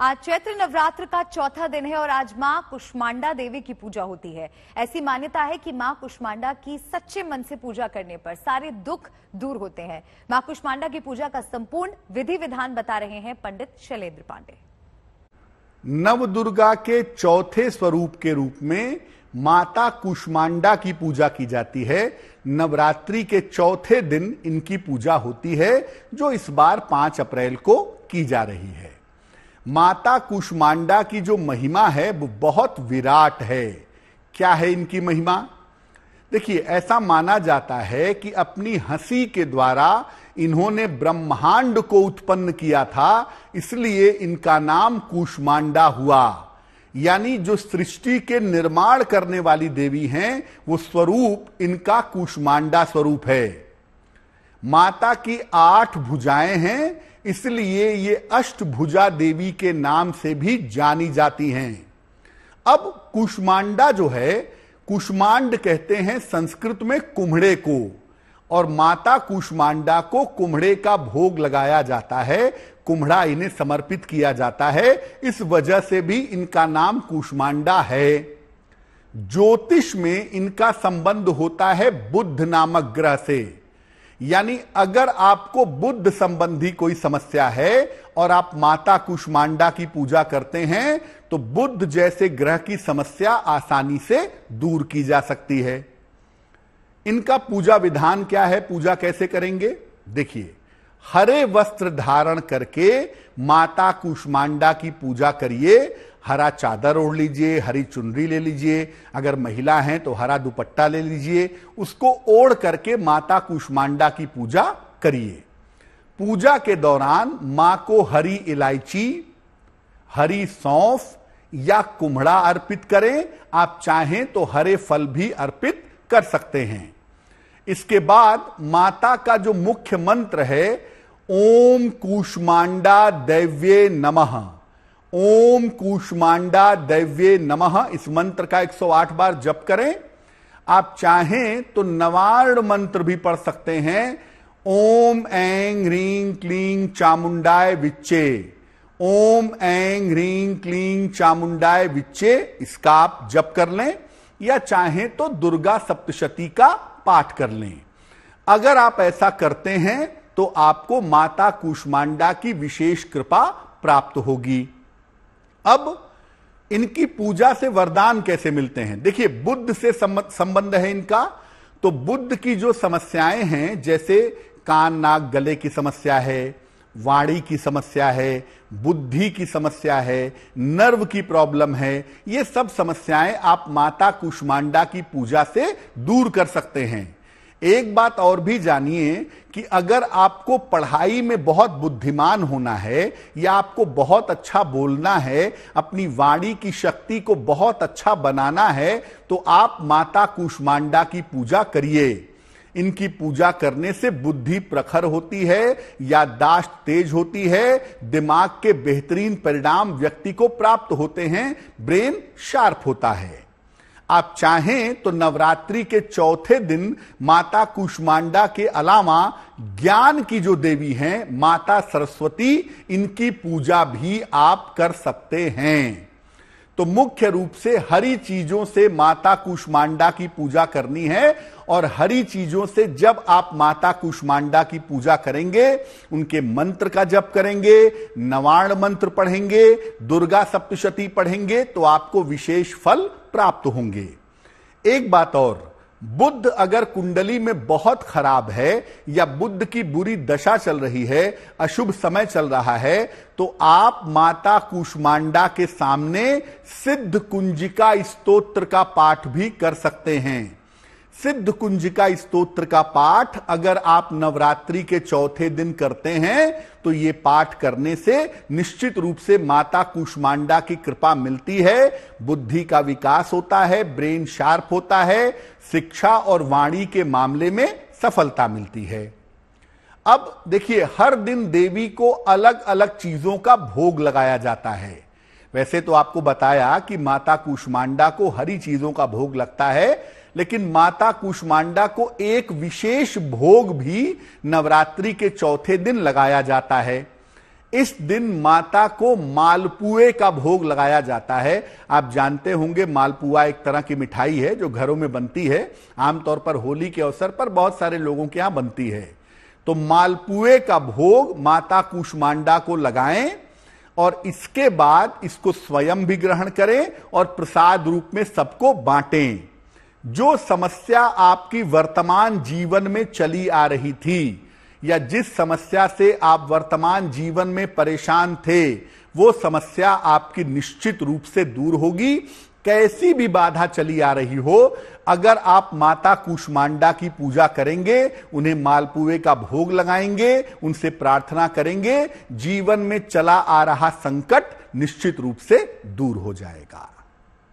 आज चैत्र नवरात्र का चौथा दिन है और आज मां कुष्मांडा देवी की पूजा होती है। ऐसी मान्यता है कि मां कुष्मांडा की सच्चे मन से पूजा करने पर सारे दुख दूर होते हैं। मां कुष्मांडा की पूजा का संपूर्ण विधि विधान बता रहे हैं पंडित शैलेंद्र पांडे। नव दुर्गा के चौथे स्वरूप के रूप में माता कुष्मांडा की पूजा की जाती है। नवरात्रि के चौथे दिन इनकी पूजा होती है, जो इस बार 5 अप्रैल को की जा रही है। माता कुष्मांडा की जो महिमा है वो बहुत विराट है। क्या है इनकी महिमा? देखिए, ऐसा माना जाता है कि अपनी हंसी के द्वारा इन्होंने ब्रह्मांड को उत्पन्न किया था, इसलिए इनका नाम कुष्मांडा हुआ। यानी जो सृष्टि के निर्माण करने वाली देवी हैं, वो स्वरूप इनका कुष्मांडा स्वरूप है। माता की 8 भुजाएं हैं, इसलिए ये अष्टभुजा देवी के नाम से भी जानी जाती हैं। अब कुष्मांडा जो है, कुष्मांड कहते हैं संस्कृत में कुम्हड़े को, और माता कुष्मांडा को कुम्हड़े का भोग लगाया जाता है, कुम्हड़ा इन्हें समर्पित किया जाता है। इस वजह से भी इनका नाम कुष्मांडा है। ज्योतिष में इनका संबंध होता है बुध नामक ग्रह से। यानी अगर आपको बुद्ध संबंधी कोई समस्या है और आप माता कुष्मांडा की पूजा करते हैं, तो बुद्ध जैसे ग्रह की समस्या आसानी से दूर की जा सकती है। इनका पूजा विधान क्या है, पूजा कैसे करेंगे? देखिए, हरे वस्त्र धारण करके माता कुष्मांडा की पूजा करिए। हरा चादर ओढ़ लीजिए, हरी चुनरी ले लीजिए, अगर महिला हैं तो हरा दुपट्टा ले लीजिए, उसको ओढ़ करके माता कुष्मांडा की पूजा करिए। पूजा के दौरान मां को हरी इलायची, हरी सौंफ या कुम्हड़ा अर्पित करें। आप चाहें तो हरे फल भी अर्पित कर सकते हैं। इसके बाद माता का जो मुख्य मंत्र है, ओम कुष्मांडा दैव्ये नमः, ओम कुष्मांडा दैव्ये नमः, इस मंत्र का 108 बार जप करें। आप चाहें तो नवार्ण मंत्र भी पढ़ सकते हैं, ओम ऐं ह्रीं क्लीं चामुंडाय विच्चे, ओम ऐं ह्रीं क्लीं चामुंडाय विच्चे, इसका आप जप कर लें, या चाहें तो दुर्गा सप्तशती का पाठ कर लें। अगर आप ऐसा करते हैं तो आपको माता कुष्मांडा की विशेष कृपा प्राप्त होगी। अब इनकी पूजा से वरदान कैसे मिलते हैं? देखिए, बुद्ध से संबंध है इनका। तो बुद्ध की जो समस्याएं हैं, जैसे कान नाक गले की समस्या है, वाणी की समस्या है, बुद्धि की समस्या है, नर्व की प्रॉब्लम है, ये सब समस्याएं आप माता कुष्मांडा की पूजा से दूर कर सकते हैं। एक बात और भी जानिए कि अगर आपको पढ़ाई में बहुत बुद्धिमान होना है, या आपको बहुत अच्छा बोलना है, अपनी वाणी की शक्ति को बहुत अच्छा बनाना है, तो आप माता कुष्मांडा की पूजा करिए। इनकी पूजा करने से बुद्धि प्रखर होती है, याददाश्त तेज होती है, दिमाग के बेहतरीन परिणाम व्यक्ति को प्राप्त होते हैं, ब्रेन शार्प होता है। आप चाहें तो नवरात्रि के चौथे दिन माता कुष्मांडा के अलावा ज्ञान की जो देवी हैं, माता सरस्वती, इनकी पूजा भी आप कर सकते हैं। तो मुख्य रूप से हरी चीजों से माता कुष्मांडा की पूजा करनी है, और हरी चीजों से जब आप माता कुष्मांडा की पूजा करेंगे, उनके मंत्र का जप करेंगे, नवार्ण मंत्र पढ़ेंगे, दुर्गा सप्तशती पढ़ेंगे, तो आपको विशेष फल प्राप्त होंगे। एक बात और, बुध अगर कुंडली में बहुत खराब है, या बुध की बुरी दशा चल रही है, अशुभ समय चल रहा है, तो आप माता कुष्मांडा के सामने सिद्ध कुंजिका स्तोत्र का पाठ भी कर सकते हैं। सिद्ध कुंजिका स्तोत्र का पाठ अगर आप नवरात्रि के चौथे दिन करते हैं, तो ये पाठ करने से निश्चित रूप से माता कुष्मांडा की कृपा मिलती है, बुद्धि का विकास होता है, ब्रेन शार्प होता है, शिक्षा और वाणी के मामले में सफलता मिलती है। अब देखिए, हर दिन देवी को अलग अलग चीजों का भोग लगाया जाता है। वैसे तो आपको बताया कि माता कुष्मांडा को हरी चीजों का भोग लगता है, लेकिन माता कुष्मांडा को एक विशेष भोग भी नवरात्रि के चौथे दिन लगाया जाता है। इस दिन माता को मालपुए का भोग लगाया जाता है। आप जानते होंगे मालपुआ एक तरह की मिठाई है जो घरों में बनती है, आमतौर पर होली के अवसर पर बहुत सारे लोगों के यहां बनती है। तो मालपुए का भोग माता कूष्मांडा को लगाएं और इसके बाद इसको स्वयं भी ग्रहण करें और प्रसाद रूप में सबको बांटें। जो समस्या आपकी वर्तमान जीवन में चली आ रही थी या जिस समस्या से आप वर्तमान जीवन में परेशान थे, वो समस्या आपकी निश्चित रूप से दूर होगी। कैसी भी बाधा चली आ रही हो, अगर आप माता कूष्मांडा की पूजा करेंगे, उन्हें मालपुए का भोग लगाएंगे, उनसे प्रार्थना करेंगे, जीवन में चला आ रहा संकट निश्चित रूप से दूर हो जाएगा।